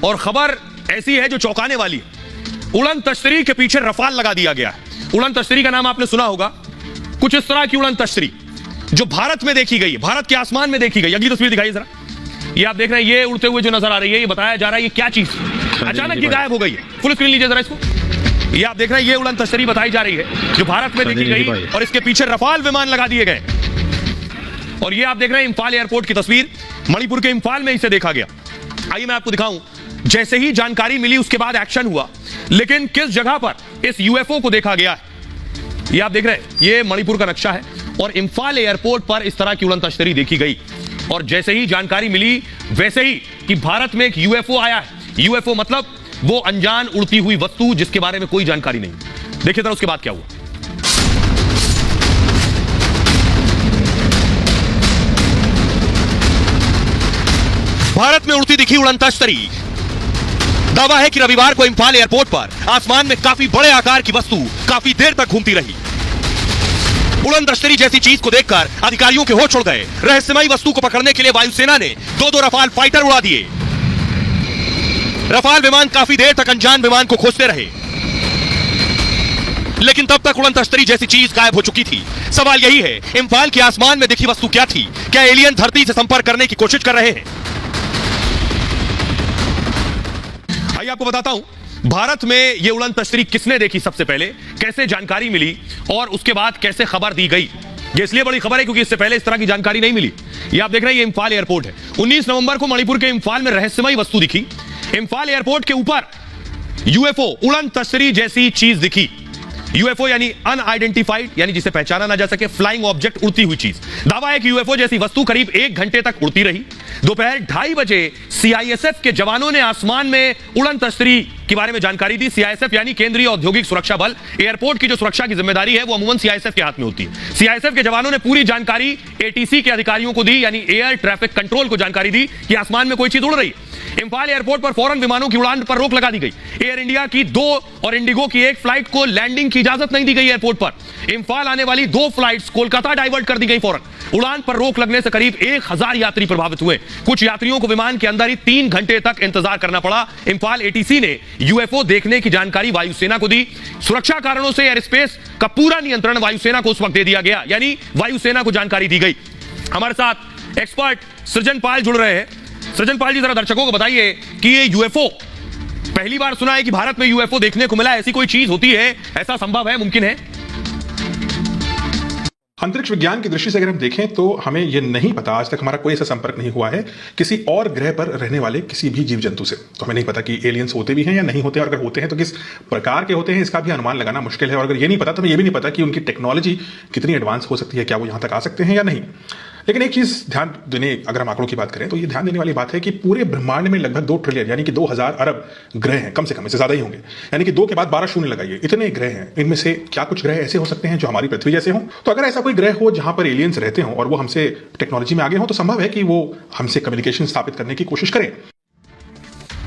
और खबर ऐसी है जो चौंकाने वाली है। उड़न तश्तरी के पीछे रफाल लगा दिया गया है। उड़न तश्तरी का नाम आपने सुना होगा। कुछ इस तरह की उड़न तश्तरी जो भारत में देखी गई, भारत के आसमान में देखी गई। अगली तस्वीर दिखाइए जरा। ये आप देख रहे हैं, ये उड़ते हुए जो नजर आ रही है, ये बताया जा रहा है ये क्या चीज अचानक ये गायब हो गई है। फुल स्क्रीन लीजिए जरा इसको। ये आप देख रहे हैं, ये उड़न तश्तरी बताई जा रही है जो भारत में देखी गई और इसके पीछे रफाल विमान लगा दिए गए। और ये आप देख रहे हैं इंफाल एयरपोर्ट की तस्वीर, मणिपुर के इंफाल में इसे देखा गया। आइए मैं आपको दिखाऊं। जैसे ही जानकारी मिली उसके बाद एक्शन हुआ, लेकिन किस जगह पर इस यूएफओ को देखा गया है ये आप देख रहे हैं। ये मणिपुर का नक्शा है और इंफाल एयरपोर्ट पर इस तरह की उड़न तश्तरी देखी गई। और जैसे ही जानकारी मिली वैसे ही कि भारत में एक यूएफओ आया है। यूएफओ मतलब वो अनजान उड़ती हुई वस्तु जिसके बारे में कोई जानकारी नहीं। देखिए जरा उसके बाद क्या हुआ। भारत में उड़ती दिखी उड़न तश्तरी। दावा है कि रविवार को इंफाल एयरपोर्ट पर आसमान में काफी बड़े आकार की वस्तु काफी देर तक घूमती रही। उड़न तश्तरी जैसी चीज को देखकर अधिकारियों के होश उड़ गए। रहस्यमयी वस्तु को पकड़ने के लिए वायुसेना ने दो रफाल फाइटर उड़ा दिए। रफाल विमान काफी देर तक अनजान विमान को खोजते रहे, लेकिन तब तक उड़न तश्तरी जैसी चीज गायब हो चुकी थी। सवाल यही है, इंफाल के आसमान में दिखी वस्तु क्या थी? क्या एलियन धरती से संपर्क करने की कोशिश कर रहे हैं? आइए आपको बताता हूं, भारत में यह उड़न तश्तरी किसने देखी सबसे पहले, कैसे जानकारी मिली और उसके बाद कैसे खबर दी गई। ये इसलिए बड़ी खबर है क्योंकि इससे पहले इस तरह की जानकारी नहीं मिली। ये आप देख रहे हैं, ये इंफाल एयरपोर्ट है। 19 नवंबर को मणिपुर के इंफाल में रहस्यमयी वस्तु दिखी। इंफाल एयरपोर्ट के ऊपर यूएफओ उड़न तश्तरी जैसी चीज दिखी। यूएफओ यानी अनआइडेंटिफाइड, यानी जिसे पहचाना ना जा सके, फ्लाइंग ऑब्जेक्ट, उड़ती हुई चीज। दावा है कि यूएफओ जैसी वस्तु करीब 1 घंटे तक उड़ती रही। दोपहर 2:30 बजे सीआईएसएफ के जवानों ने आसमान में उड़न तश्तरी के बारे में जानकारी दी। सीआईएसएफ यानी केंद्रीय औद्योगिक सुरक्षा बल। एयरपोर्ट की जो सुरक्षा की जिम्मेदारी है वो अमूमन सीआईएसएफ के हाथ में होती है। सीआईएसएफ के जवानों ने पूरी जानकारी एटीसी के अधिकारियों को दी, यानी एयर ट्रैफिक कंट्रोल को जानकारी दी कि आसमान में कोई चीज उड़ रही है। इंफाल एयरपोर्ट पर फौरन विमानों की उड़ान पर रोक लगा दी गई। एयर इंडिया की 2 और इंडिगो की 1 फ्लाइट को लैंडिंग की इजाजत नहीं दी गई एयरपोर्ट पर। इंफाल आने वाली 2 फ्लाइट्स कोलकाता डाइवर्ट कर दी गई फौरन। उड़ान पर रोक लगने से करीब 1000 यात्री प्रभावित हुए। कुछ यात्रियों को विमान के अंदर ही 3 घंटे तक इंतजार करना पड़ा। इंफाल एटीसी ने यूएफओ देखने की जानकारी वायुसेना को दी। सुरक्षा कारणों से एयर स्पेस का पूरा नियंत्रण वायुसेना को उस वक्त दे दिया गया, यानी वायुसेना को जानकारी दी गई। हमारे साथ एक्सपर्ट सृजन पाल जुड़ रहे हैं। सृजन पाल जी, जरा दर्शकों को बताइए कि ये यूएफओ, पहली बार सुना है कि भारत में यूएफओ देखने को मिला। ऐसी कोई चीज होती है? ऐसा संभव है, मुमकिन है? अंतरिक्ष विज्ञान की दृष्टि से अगर हम देखें तो हमें यह नहीं पता, आज तक हमारा कोई ऐसा संपर्क नहीं हुआ है किसी और ग्रह पर रहने वाले किसी भी जीव जंतु से। तो हमें नहीं पता कि एलियंस होते भी हैं या नहीं होते, और अगर होते हैं तो किस प्रकार के होते हैं इसका भी अनुमान लगाना मुश्किल है। और अगर ये नहीं पता तो हमें ये भी नहीं पता कि उनकी टेक्नोलॉजी कितनी एडवांस हो सकती है, क्या वो यहाँ तक आ सकते हैं या नहीं। लेकिन एक चीज ध्यान देने, अगर हम आंकड़ों की बात करें तो ये ध्यान देने वाली बात है कि पूरे ब्रह्मांड में लगभग 2 ट्रिलियन यानी कि 2000 अरब ग्रह हैं, कम से कम, इससे ज्यादा ही होंगे। यानी कि 2 के बाद 12 शून्य लगाइए, इतने ग्रह हैं। इनमें से क्या कुछ ग्रह ऐसे हो सकते हैं जो हमारी पृथ्वी जैसे हों? तो अगर ऐसा कोई ग्रह हो जहां पर एलियंस रहते हों और वो हमसे टेक्नोलॉजी में आगे हों, तो संभव है कि वो हमसे कम्युनिकेशन स्थापित करने की कोशिश करें।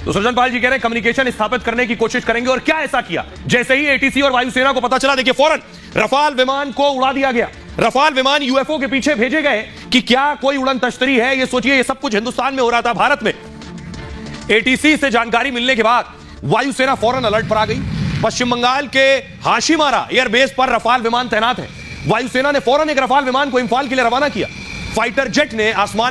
तो सृजन पाल जी कह रहे हैं कम्युनिकेशन स्थापित करने की कोशिश करेंगे। और क्या ऐसा किया? जैसे ही एटीसी और वायुसेना को पता चला, देखिए फौरन रफाल विमान को उड़ा दिया गया। रफाल विमान यूएफओ के पीछे भेजे गए कि क्या कोई उड़न तश्तरी है। ये सोचिए, ये सब कुछ हिंदुस्तान में हो रहा था, भारत में। एटीसी से जानकारी मिलने के बाद वायुसेना फौरन अलर्ट पर आ गई। पश्चिम बंगाल के हाशिमारा एयरबेस पर रफाल विमान तैनात है। वायुसेना ने फौरन एक रफाल विमान को इंफाल के लिए रवाना किया। फाइटर जेट ने आसमान